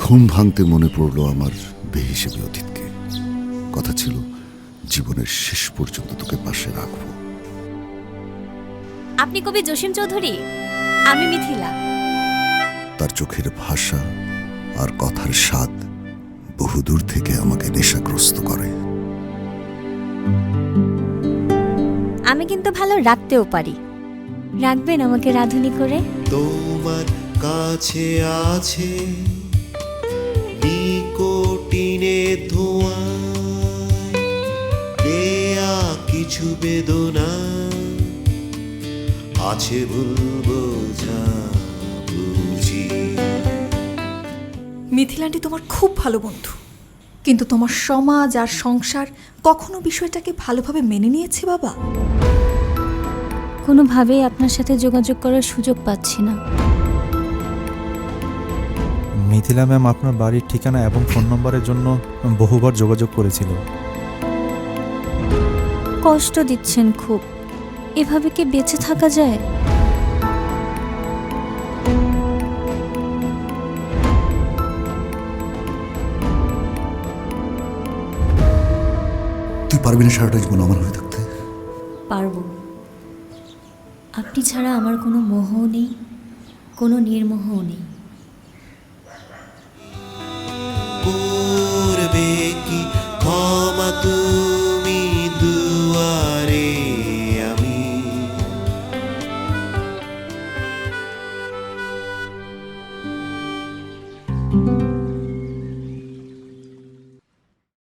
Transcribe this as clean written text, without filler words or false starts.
ঘুম ভাঙতে মনে পড়ল আমার বেহিসেবী অতীতকে। কথা ছিল জীবনের শেষ পর্যন্ত তোকে পাশে রাখবো। আপনি কবি জসিম চৌধুরী? আমি মিথিলা। তার চোখের ভাষা আর কথার স্বাদ বহুদূর থেকে আমাকে নেশাগ্রস্ত করে। আমি কিন্তু ভালো রাখতেও পারি। রাখবেন আমাকে রাধুনি করে? তোমার কাছে আছে নিকোটিনে ধোঁয়া, দেয়া কিছু বেদনা আছে ভুলবো যা বুঝি। মিথিলান্টি তোমার খুব ভালো বন্ধু, কিন্তু তোমার সমাজ আর সংসার কখনো বিষয়টাকে ভালোভাবে মেনে নিয়েছে বাবা? কোনোভাবেই আপনার সাথে যোগাযোগ করার সুযোগ পাচ্ছি না। মিথিলা ম্যাম আপনার বাড়ির ঠিকানা এবং ফোন নম্বরের জন্য বহুবার যোগাযোগ করেছিল। কষ্ট দিচ্ছেন খুব। এভাবে কি বেঁচে থাকা যায়? তুই পারবি না সারাটা জীবন আমার হয়ে থাকতে? পারবো। আপনি ছাড়া আমার কোনো মোহও নেই, কোনো নির্মোহও নেই। করবে কি ক্ষমা তুই